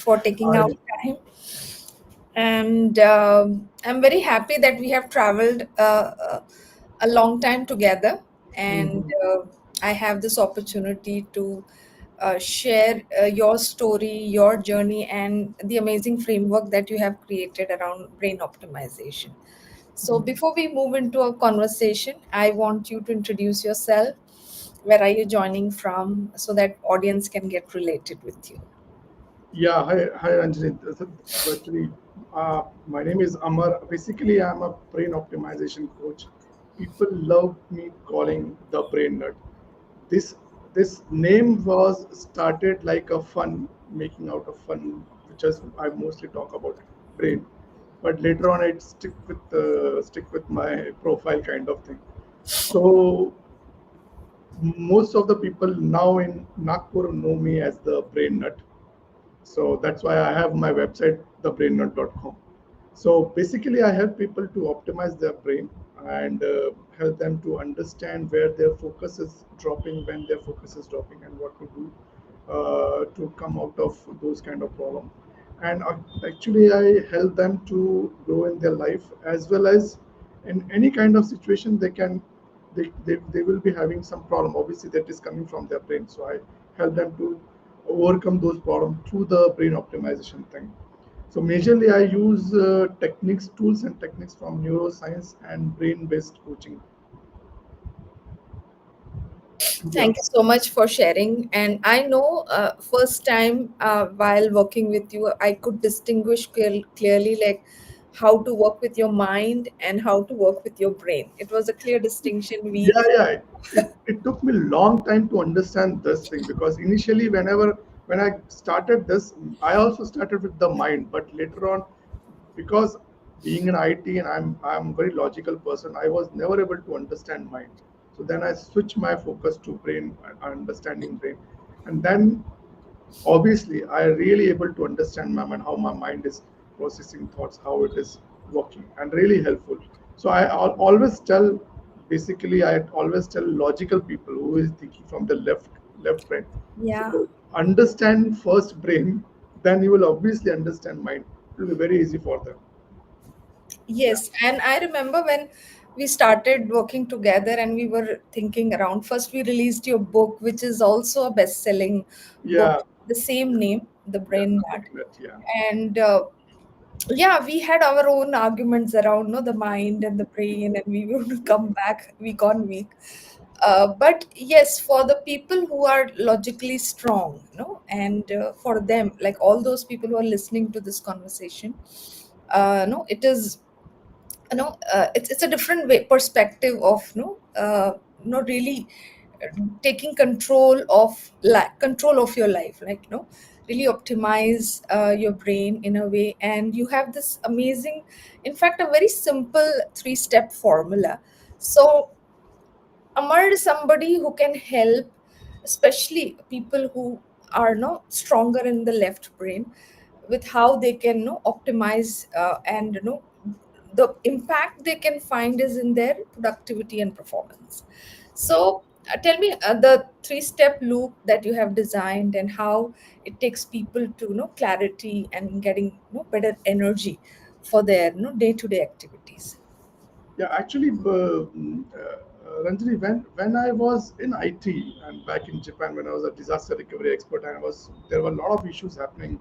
for taking I, out time. And I'm very happy that we have traveled a long time together. And Mhm. I have this opportunity to share your story, your journey, and the amazing framework that you have created around brain optimization. So, before we move into a conversation, I want you to introduce yourself. Where are you joining from so that audience can get related with you? Yeah, hi, Ranjini. Actually, my name is Amar. Basically, I'm a brain optimization coach. People love me calling the brain nut. This this name was started like a fun, making out of fun, which is I mostly talk about brain. But later on, it stick with my profile kind of thing. So most of the people now in Nagpur know me as the brain nut. So that's why I have my website, thebrainnut.com. So basically, I help people to optimize their brain and help them to understand where their focus is dropping, when their focus is dropping, and what to do to come out of those kind of problems. And actually, I help them to grow in their life as well as in any kind of situation they will be having some problem. Obviously, that is coming from their brain. So I help them to overcome those problems through the brain optimization thing. So majorly, I use tools and techniques from neuroscience and brain-based coaching. Yeah, Thank you so much for sharing. And I know first time while working with you, I could distinguish clearly like how to work with your mind and how to work with your brain. It was a clear distinction. We yeah. It took me long time to understand this thing because initially, when I started this, I also started with the mind, but later on, because being in IT and I'm a very logical person, I was never able to understand mind. So then I switched my focus to brain, understanding brain, and then obviously I really able to understand my mind, how my mind is processing thoughts, how it is working, and really helpful. So always tell, basically I always tell logical people who is thinking from the left brain. yeah. So understand first brain, then you will obviously understand mind. It will be very easy for them. Yeah, Yes, and I remember when we started working together and we were thinking around. First, we released your book, which is also a best-selling book, yeah, the same name, The yeah, Brain Nut. something like that. Yeah, And yeah, we had our own arguments around no the mind and the brain, and we would come back week on week. But yes, for the people who are logically strong, and for them, like all those people who are listening to this conversation, no, it is it's a different way perspective of really taking control of your life, like really optimize your brain in a way. And you have this amazing, in fact, a very simple 3-step formula. So Amar is somebody who can help, especially people who are stronger in the left brain, with how they can optimize and the impact they can find is in their productivity and performance. So tell me the 3-step loop that you have designed and how it takes people to clarity and getting better energy for their day-to-day activities. yeah. Actually, Ranjani, when I was in IT and back in Japan, when I was a disaster recovery expert, and there were a lot of issues happening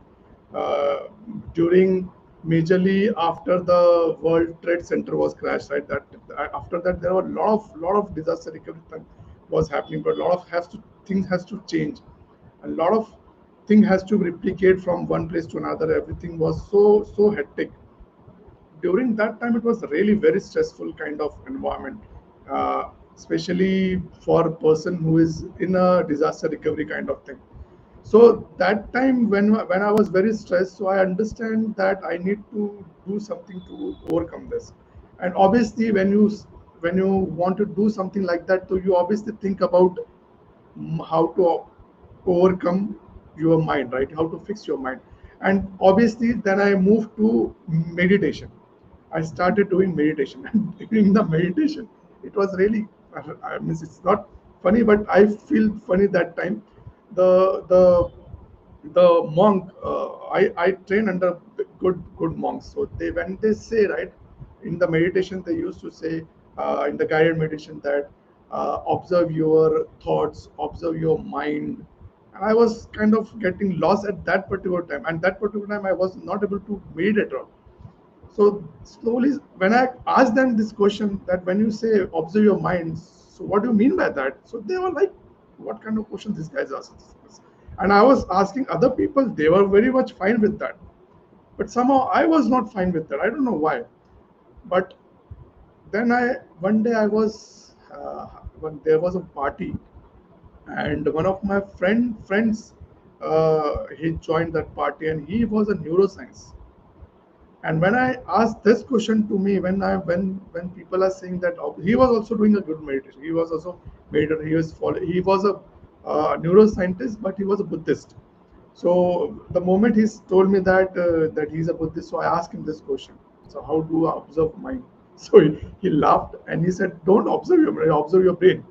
uh, during majorly after the World Trade Center was crashed. Right, that after that there were a lot of disaster recovery thing was happening, but a lot of has to things has to change. A lot of thing has to replicate from one place to another. Everything was so hectic during that time. It was really very stressful kind of environment, especially for a person who is in a disaster recovery kind of thing. So that time when I was very stressed, so I understand that I need to do something to overcome this. And obviously when you want to do something like that, so you obviously think about how to overcome your mind, right? How to fix your mind. And obviously then I moved to meditation. I started doing meditation and during the meditation it was really, I mean, it's not funny, but I feel funny that time. The the monk, I train under good monks. So they, when they say, right, in the meditation they used to say, in the guided meditation, that observe your thoughts, observe your mind. And I was kind of getting lost at that particular time, and that particular time I was not able to meditate at all. So slowly, when I asked them this question, that when you say observe your mind, so what do you mean by that? So they were like, what kind of question this guy's asking? And I was asking other people, they were very much fine with that. But somehow I was not fine with that. I don't know why. But then one day I was, when there was a party, and one of my friends, he joined that party, and he was a neuroscience. And when I asked this question to me, when people are saying that, he was also doing a good meditation. He was also meditator. He was a neuroscientist, but he was a Buddhist. So the moment he told me that he's a Buddhist, so I asked him this question. So how do I observe mind? So he laughed and he said, "Don't observe your brain, observe your brain."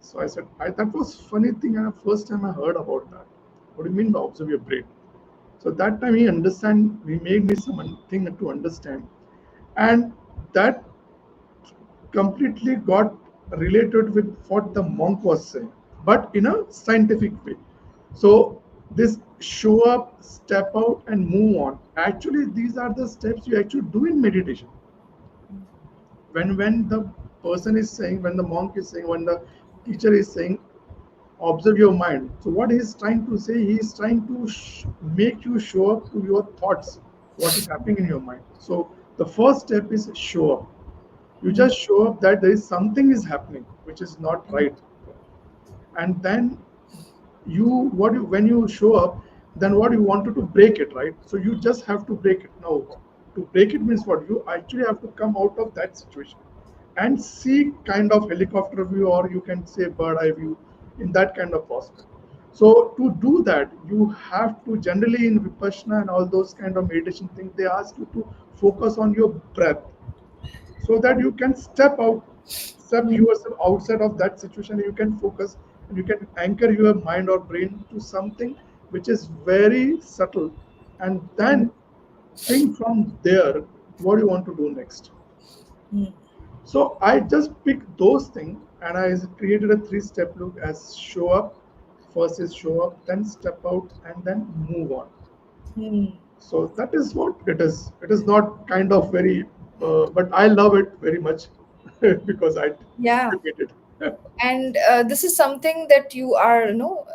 So I said, that was funny thing, and the first time I heard about that. What do you mean by observe your brain? So that time he made me something to understand, and that completely got related with what the monk was saying, but in a scientific way. So this show up, step out, and move on. Actually, these are the steps you actually do in meditation. When the person is saying, when the monk is saying, when the teacher is saying, observe your mind. So what he's trying to say, he's trying to make you show up to your thoughts, what is happening in your mind. So the first step is show up. You Mm, just show up that there is something is happening which is not right, and then when you show up, then what you wanted to break it, right? So you just have to break it. Now, to break it means what? You actually have to come out of that situation and see kind of helicopter view, or you can say bird eye view, in that kind of prospect. So to do that, you have to, generally in vipassana and all those kind of meditation things, they ask you to focus on your breath, so that you can step mm, yourself outside of that situation. You can focus, and you can anchor your mind or brain to something which is very subtle, and mm, then think from there what you want to do next. mm, So I just picked those things, and I created a three-step look as show up. First is show up, then step out, and then move on. mm. So that is what it is. It is not kind of very, but I love it very much because I Yeah. get it. And this is something that you are,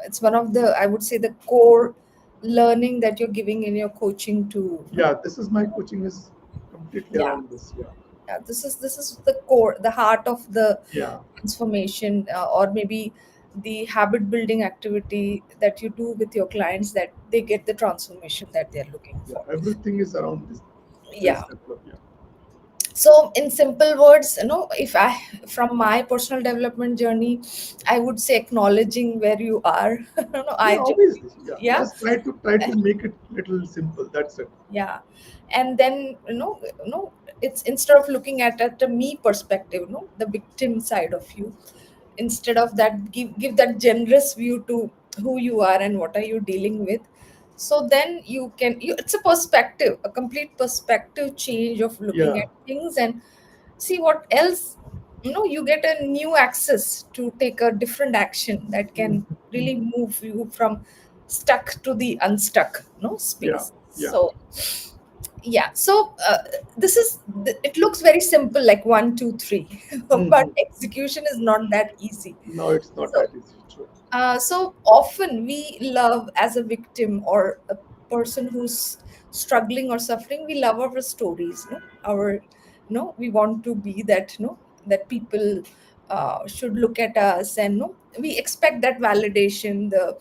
it's one of the, I would say, the core learning that you're giving in your coaching to, Yeah, this is my coaching is completely yeah. around this. Yeah, Yeah, this is the core, the heart of the yeah, transformation, or maybe the habit building activity that you do with your clients, that they get the transformation that they're looking yeah. for. Everything is around this Yeah. three-step look. Yeah, So in simple words, if I, from my personal development journey, I would say acknowledging where you are. yeah. I just, Obviously, yeah. yeah. Just try to make it little simple. That's it. Yeah. And then, it's instead of looking at a me perspective, the victim side of you, instead of that, give that generous view to who you are and what are you dealing with. So then it's a perspective, a complete perspective change of looking Yeah. at things, and see what else, you get a new access to take a different action that can Mhm. really move you from stuck to the unstuck, Yeah, space. yeah. So yeah. So it looks very simple, like 1 2 3, but Mhm. execution is not that easy. No, it's not So that easy. True. so often we love, as a victim or a person who's struggling or suffering, we love our stories, our, we want to be that, that people should look at us, and we expect that validation, the,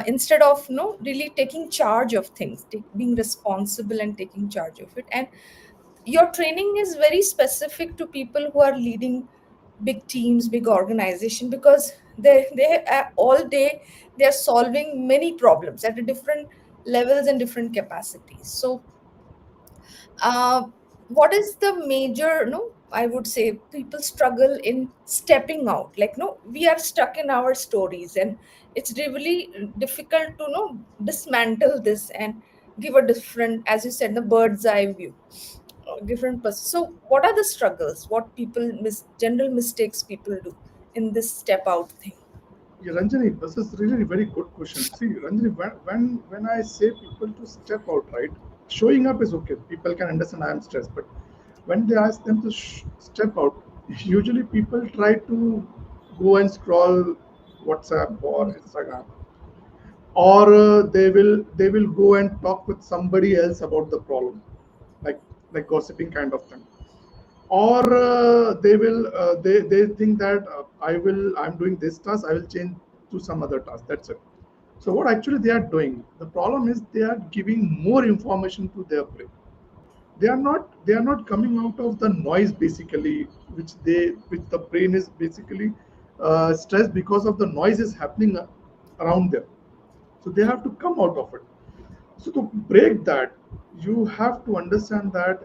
instead of, really taking charge of things, being responsible and taking charge of it. And your training is very specific to people who are leading big teams, big organization, because they all day they are solving many problems at a different levels and different capacities. So uh, what is the major, I would say people struggle in stepping out. Like, no, we are stuck in our stories, and it's really difficult to dismantle this and give a different, as you said, the bird's eye view, different person. So, what are the struggles? What people general mistakes people do in this step out thing? Yeah, Ranjani, this is really a very good question. See, Ranjani, when I say people to step out, right, showing up is okay. People can understand I am stressed, but when they ask them to step out, usually people try to go and scroll WhatsApp or Instagram, or they will go and talk with somebody else about the problem, like gossiping kind of thing, or they think that I'm doing this task, I will change to some other task, that's it. So what actually they are doing, the problem is they are giving more information to their brain. They are not coming out of the noise basically, which the brain is basically stressed because of the noise is happening around them. So they have to come out of it. So to break that, you have to understand that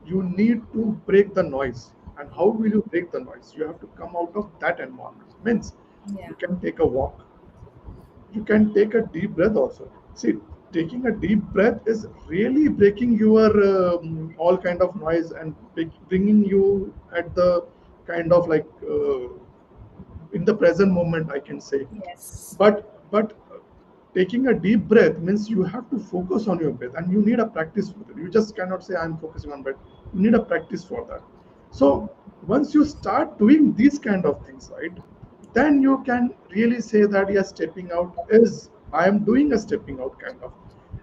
you need to break the noise. And how will you break the noise? You have to come out of that environment. Means Yeah. you can take a walk, you can take a deep breath also. See, taking a deep breath is really breaking your all kind of noise and bringing you at the kind of like in the present moment, I can say. Yes. But taking a deep breath means you have to focus on your breath, and you need a practice for it. You just cannot say I'm focusing on breath. You need a practice for that. So once you start doing these kind of things, right, then you can really say that yes, stepping out is, I am doing a stepping out kind of.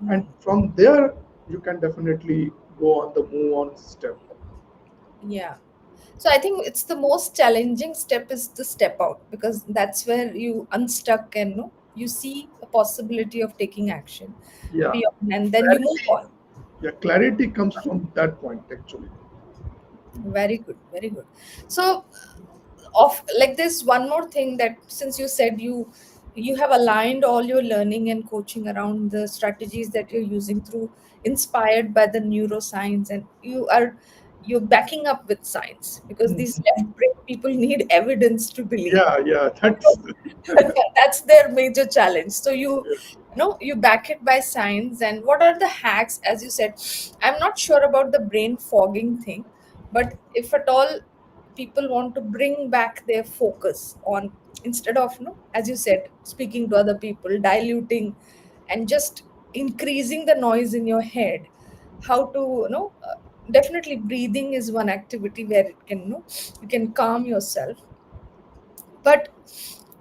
And from there you can definitely go on the move on step. Yeah. So I think it's the most challenging step is the step out, because that's where you unstuck and no, you see a possibility of taking action Yeah, beyond, and then you move clarity. on. Yeah, clarity comes from that point actually. Very good, very good. So, of like this one more thing, that since you said you have aligned all your learning and coaching around the strategies that you're using through, inspired by the neuroscience, and you're backing up with science, because these left brain people need evidence to believe. Yeah, yeah, that's That's their major challenge. So you yeah. know you back it by science. And what are the hacks? As you said, I'm not sure about the brain fogging thing, but if at all people want to bring back their focus on, instead of as you said, speaking to other people, diluting and just increasing the noise in your head, how to definitely breathing is one activity where it can you can calm yourself. But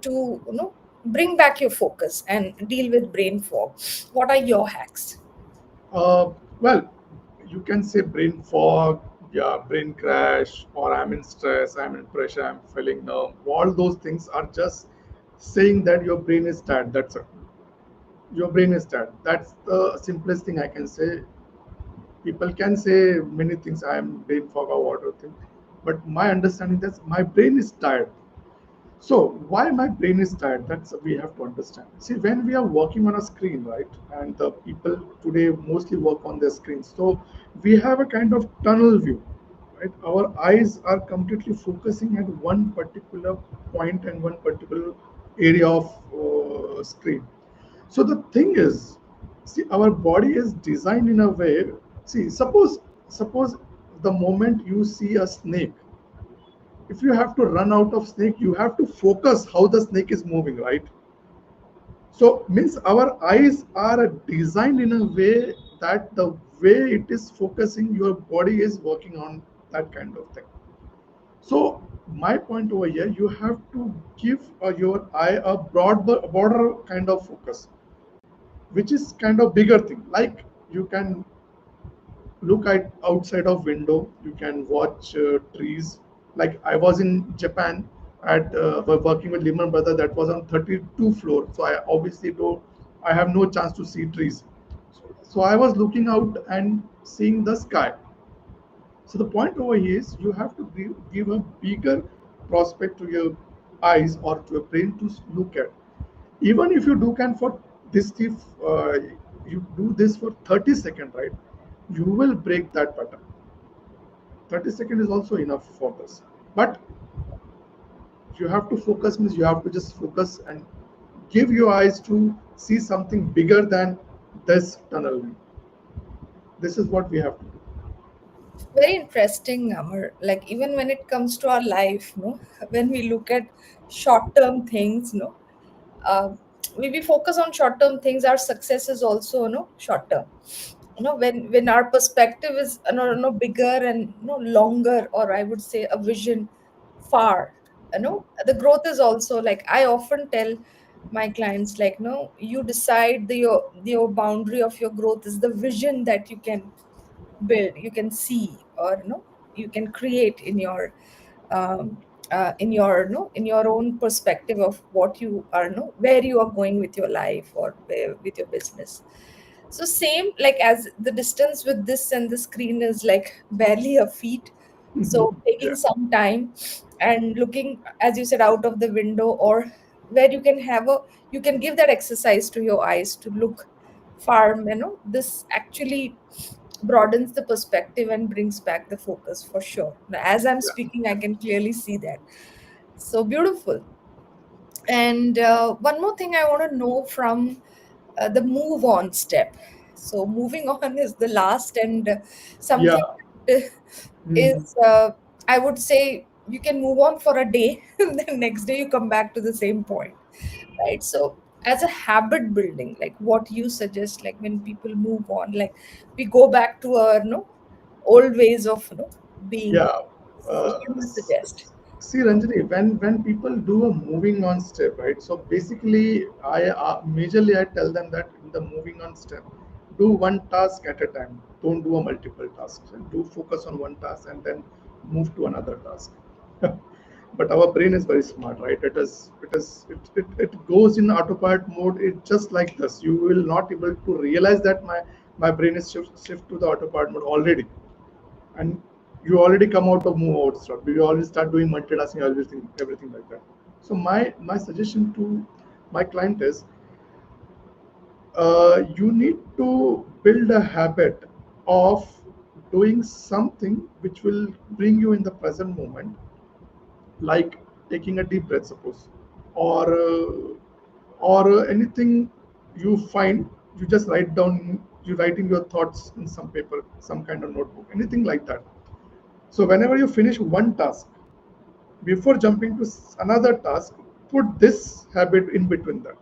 to bring back your focus and deal with brain fog, what are your hacks? Well, you can say brain fog, yeah, brain crash, or I'm in stress, I'm in pressure, I'm feeling numb. All those things are just saying that your brain is tired. That's it. Your brain is tired. That's the simplest thing I can say. People can say many things. I'm brain fog or whatever thing, but my understanding is my brain is tired. So why my brain is tired? That's we have to understand. See, when we are working on a screen, right, and the people today mostly work on their screens, so we have a kind of tunnel view, right? Our eyes are completely focusing at one particular point and one particular area of screen. So the thing is, see, our body is designed in a way. See, suppose the moment you see a snake, if you have to run out of snake, you have to focus how the snake is moving, right? So means our eyes are designed in a way that the way it is focusing, your body is working on that kind of thing. So my point over here, you have to give your eye a broader kind of focus, which is kind of bigger thing. Like you can look at outside of window, you can watch trees. Like I was in Japan at working with Lehman Brothers, that was on 32 floor, so I obviously don't, I have no chance to see trees. So I was looking out and seeing the sky. So the point over here is you have to give a bigger prospect to your eyes or to your brain to look at. Even if you do can for this, if you do this for 30 seconds, right, you will break that pattern. 30 seconds is also enough for this. But you have to focus means you have to just focus and give your eyes to see something bigger than this tunnel. This is what we have to do. Very interesting, Amar. Like even when it comes to our life, no, when we look at short-term things, no, uh, we focus on short-term things. Our success is also, short-term. When our perspective is, bigger and longer, or I would say a vision far. The growth is also like I often tell my clients, like, no, you decide your boundary of your growth is the vision that you can build, you can see, or you can create um, in your in your own perspective of what you are, where you are going with your life or where, with your business. So same, like as the distance with this and the screen is like barely a feet. So taking Yeah. some time and looking, as you said, out of the window, or where you can have a, you can give that exercise to your eyes to look far. This actually broadens the perspective and brings back the focus for sure. Now, as I'm Yeah. speaking, I can clearly see that. So beautiful. And one more thing I want to know from the move on step. So moving on is the last, and Yeah. something that Mhm. is, I would say, you can move on for a day, and then next day you come back to the same point, right? So as a habit building, like what you suggest, like when people move on, like we go back to our old ways of being. Yeah. So what do you suggest? See, Ranjani, when people do a moving on step, right? So basically, I majorly I tell them that in the moving on step, do one task at a time. Don't do a multiple tasks. And do focus on one task and then move to another task. But our brain is very smart, right? It goes in autopilot mode. It just like this. You will not able to realize that my brain is shift to the autopilot mode already, and you already come out of move out stuff. You already start doing multitasking, everything like that. So my suggestion to my client is, you need to build a habit of doing something which will bring you in the present moment, like taking a deep breath, suppose, or anything you find, you just write down, you writing your thoughts in some paper, some kind of notebook, anything like that. So whenever you finish one task, before jumping to another task, put this habit in between that,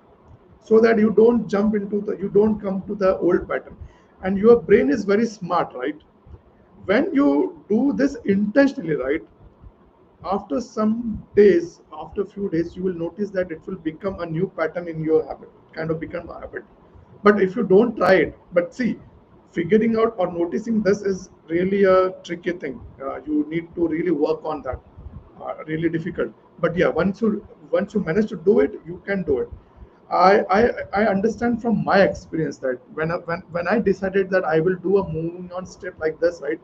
so that you don't come to the old pattern. And your brain is very smart, right? When you do this intentionally, right, after some days, after a few days, you will notice that it will become a new pattern in your habit, kind of become a habit. But if you don't try it, but see, figuring out or noticing this is really a tricky thing. You need to really work on that. Really difficult. But yeah, once you manage to do it, you can do it. I understand from my experience that when I decided that I will do a moving on step like this, right?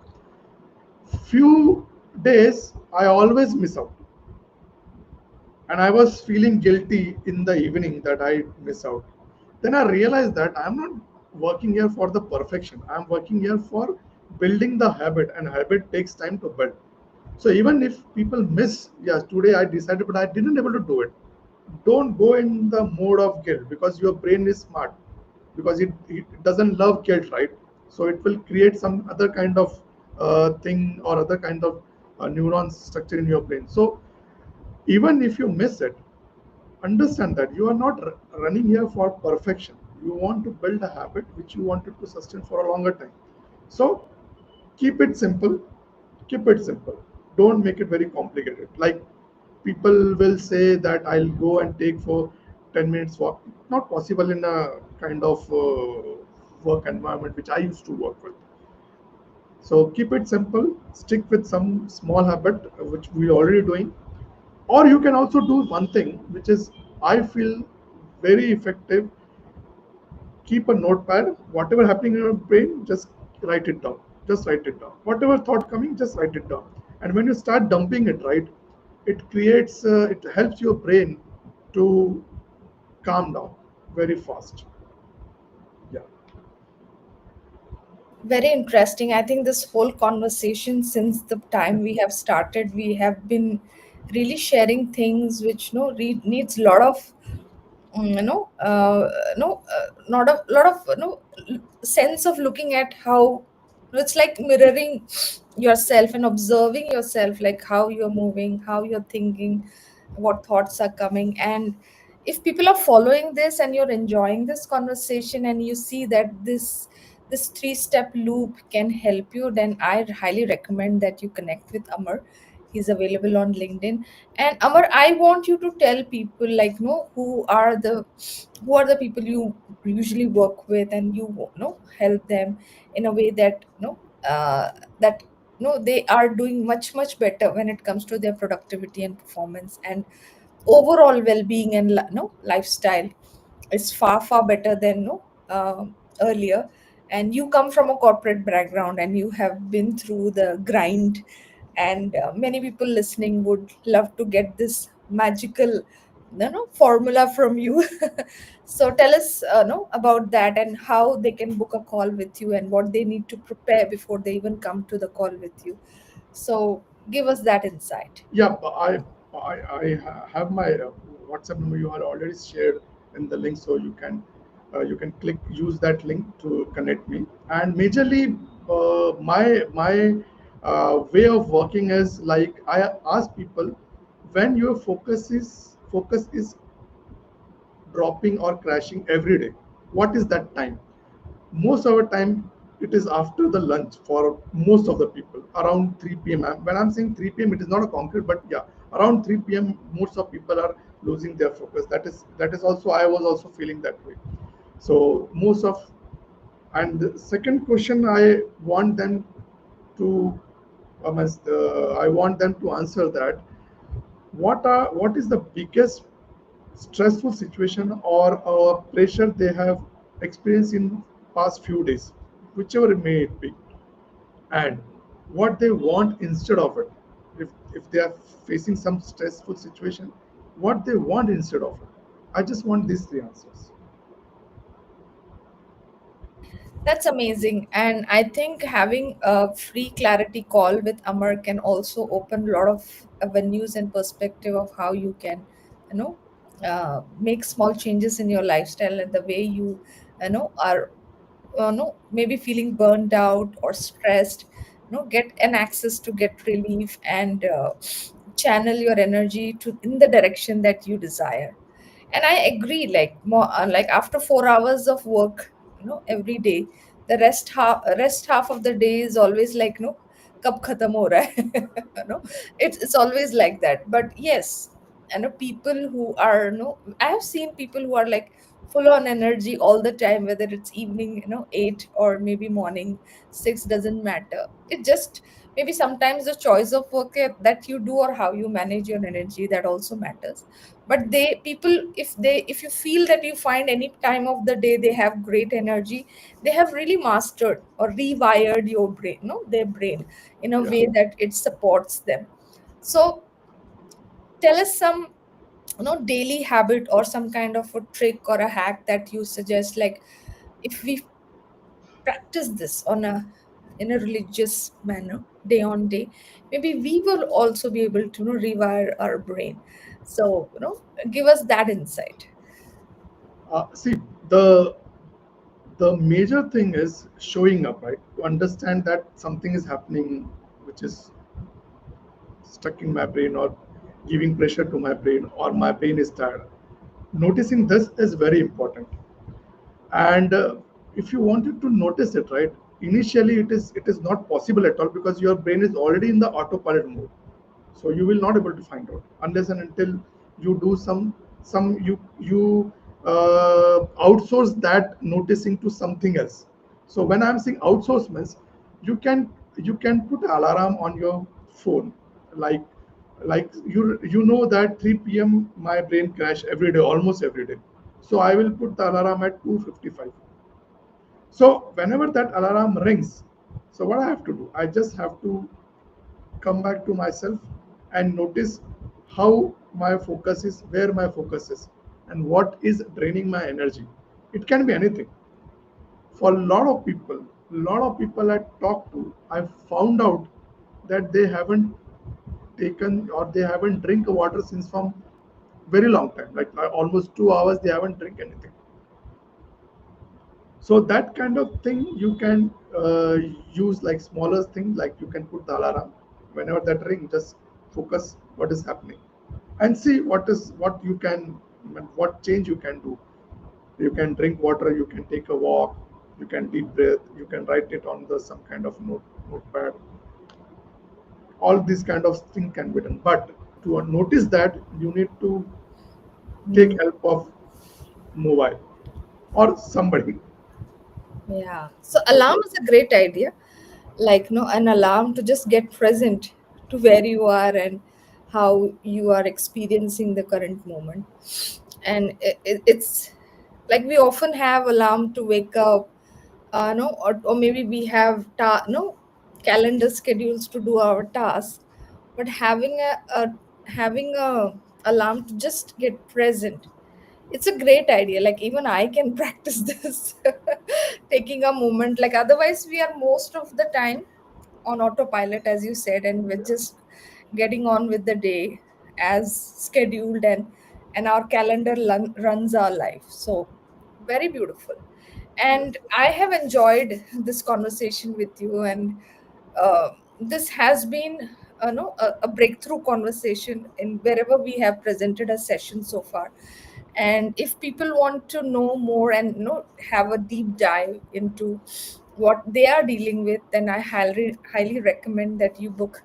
Few days I always miss out, and I was feeling guilty in the evening that I miss out. Then I realized that I'm not working here for the perfection. I'm working here for building the habit, and habit takes time to build. So even if people miss, yes, today I decided, but I didn't able to do it. Don't go in the mode of guilt, because your brain is smart, because it doesn't love guilt, right? So it will create some other kind of thing or other kind of neuron structure in your brain. So even if you miss it, understand that you are not running here for perfection. You want to build a habit which you wanted to sustain for a longer time. So keep it simple. Keep it simple. Don't make it very complicated. Like, people will say that I'll go and take for 10 minutes walk. Not possible in a kind of work environment which I used to work with. So keep it simple. Stick with some small habit which we already doing. Or you can also do one thing which is, I feel, very effective. Keep a notepad. Whatever happening in your brain, just write it down. Just write it down. Whatever thought coming, just write it down. And when you start dumping it, right, it helps your brain to calm down very fast. Yeah. Very interesting. I think this whole conversation, since the time we have started, we have been really sharing things which needs a lot of not a lot of sense of looking at how it's like mirroring yourself and observing yourself, like how you're moving, how you're thinking, what thoughts are coming. And if people are following this and you're enjoying this conversation and you see that this three-step loop can help you, then I highly recommend that you connect with Amar. He's available on LinkedIn. And Amar, I want you to tell people, like, who are the people you usually work with, and help them in a way that that they are doing much better when it comes to their productivity and performance and overall well-being and lifestyle. It's far better than earlier. And you come from a corporate background and you have been through the grind, and many people listening would love to get this magical formula from you. So tell us about that, and how they can book a call with you, and what they need to prepare before they even come to the call with you. So give us that insight. Yeah, but I have my WhatsApp number. You have already shared in the link, so you can click use that link to connect me. And majorly, my way of working is like I ask people, when your focus is dropping or crashing every day, what is that time? Most of the time it is after the lunch for most of the people, around 3 p.m. When I'm saying 3 p.m., it is not a concrete, but yeah, around 3 p.m. most of people are losing their focus. That is also, I was also feeling that way. So most of, and the second question I want them to I want them to answer that, what is the biggest stressful situation or pressure they have experienced in past few days, whichever it may be, and what they want instead of it. If they are facing some stressful situation, what they want instead of it. I just want these three answers. That's amazing. And I think having a free clarity call with Amar can also open a lot of avenues and perspective of how you can, make small changes in your lifestyle and the way are, maybe feeling burned out or stressed, get an access to get relief and channel your energy to in the direction that you desire. And I agree, like more like after 4 hours of work every day, the rest half of the day is always like kab khatam ho raha hai. It's always like that. But yes, people who are I have seen people who are like full on energy all the time, whether it's evening 8 or maybe morning 6, doesn't matter. It just maybe sometimes the choice of work that you do or how you manage your energy, that also matters. But they people, if you feel that you find any time of the day they have great energy, they have really mastered or rewired your brain, their brain in a Yeah. way that it supports them. So tell us some daily habit or some kind of a trick or a hack that you suggest, like if we practice this on a in a religious manner day on day, maybe we will also be able to rewire our brain. So give us that insight. See, the the major thing is showing up, right? To understand that something is happening, which is stuck in my brain or giving pressure to my brain, or my brain is tired. Noticing this is very important. And if you wanted to notice it, right, initially it is not possible at all, because your brain is already in the autopilot mode. So you will not able to find out unless and until you do some you outsource that noticing to something else. So when I'm saying outsource means, you can put an alarm on your phone, like you know that 3 p.m. my brain crash every day, almost every day. So I will put the alarm at 2:55. So whenever that alarm rings, so what I have to do, I just have to come back to myself and notice how my focus is, where my focus is, and what is draining my energy. It can be anything. For a lot of people, A lot of people I talked to, I found out that they haven't taken or they haven't drink water since from very long time, like almost 2 hours they haven't drink anything. So that kind of thing you can use, like smaller thing, like you can put the alarm whenever that ring, just focus what is happening and see what you can, what change you can do. You can drink water, you can take a walk, you can deep breath, you can write it on the some kind of notepad. All these kind of thing can be done, but to notice that you need to take Mm. help of mobile or somebody. Yeah. So alarm is a great idea. Like no, an alarm to just get present to where you are and how you are experiencing the current moment. And it's like we often have alarm to wake up, no, or maybe we have no calendar schedules to do our tasks, but having a alarm to just get present, it's a great idea. Like even I can practice this, taking a moment. Like otherwise we are most of the time on autopilot, as you said, and we're just getting on with the day as scheduled, and our calendar runs our life. So very beautiful. And I have enjoyed this conversation with you, and this has been no, a breakthrough conversation in wherever we have presented a session so far. And if people want to know more and have a deep dive into what they are dealing with, then I highly recommend that you book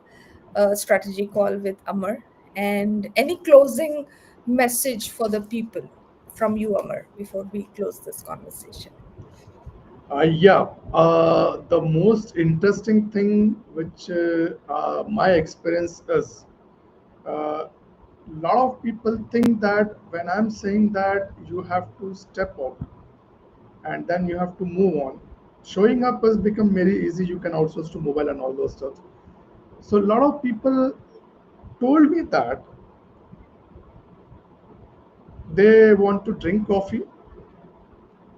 a strategy call with Amar. And any closing message for the people from you, Amar, before we close this conversation? Yeah, the most interesting thing which my experience is, a lot of people think that when I'm saying that you have to step out and then you have to move on, showing up has become very easy. You can outsource to mobile and all those stuff. So a lot of people told me that they want to drink coffee,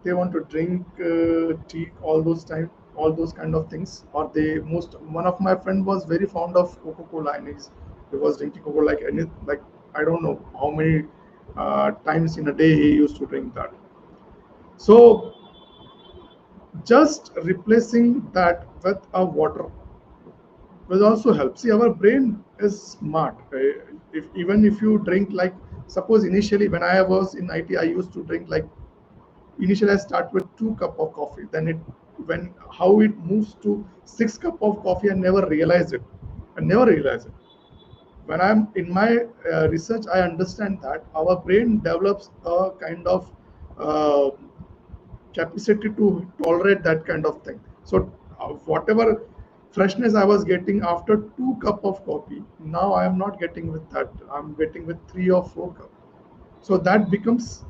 they want to drink tea all those time, all those kind of things. Or they most one of my friend was very fond of Coca-Cola, and he was drinking Coca like any, like I don't know how many times in a day he used to drink that. So just replacing that with a water will also help. See, our brain is smart. If even if you drink, like suppose initially when I was in IT, I used to drink like, initially I start with 2 cup of coffee, then it, when how it moves to 6 cup of coffee, I never realize it. I never realize it. When I'm in my research, I understand that our brain develops a kind of uh, capacity to tolerate that kind of thing. So whatever freshness I was getting after 2 cup of coffee, now I am not getting with that. I'm getting with 3 or 4 cup. So that becomes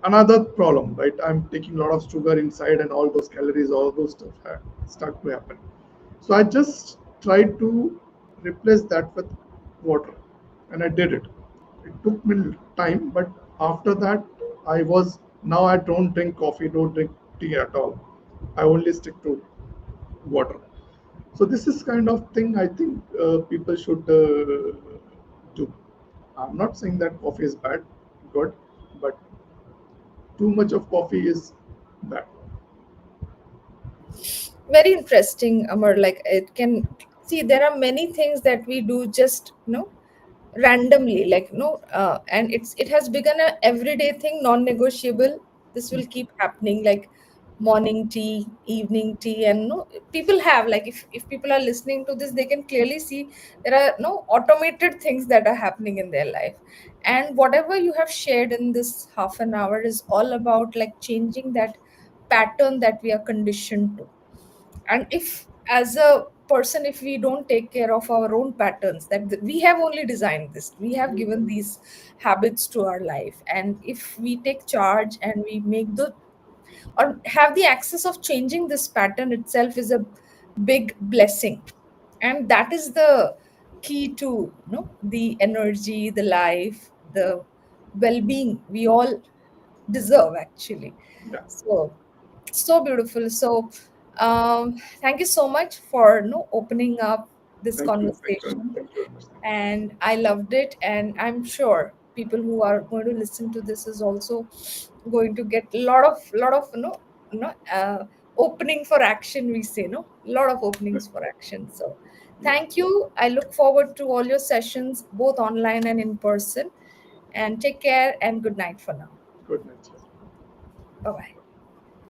another problem, right? I'm taking a lot of sugar inside, and all those calories, all those stuff start to happen. So I just tried to replace that with water, and I did it. It took me time, but after that, I was, now I don't drink coffee, don't drink tea at all. I only stick to water. So this is kind of thing I think people should do. I'm not saying that coffee is bad, good, but too much of coffee is bad. Very interesting, Amar. Like it can see there are many things that we do just randomly, like and it has become a everyday thing, non-negotiable. This will keep happening, like morning tea, evening tea. And no, people have, like if people are listening to this, they can clearly see there are no automated things that are happening in their life. And whatever you have shared in this half an hour is all about like changing that pattern that we are conditioned to. And if as a person, if we don't take care of our own patterns, that we have only designed this, we have given these habits to our life, and if we take charge and we make the or have the access of changing this pattern itself, is a big blessing. And that is the key to the energy, the life, the well-being we all deserve actually. Yeah. So so beautiful. So Thank you so much for opening up this Thank you. Thank you. conversation, Thank you very much. Thank you. and I loved it. And I'm sure people who are going to listen to this is also going to get a lot of opening for action. We say a lot of openings for action. So Yeah. thank you. I look forward to all your sessions, both online and in person. And take care and good night for now. Good night. Bye bye.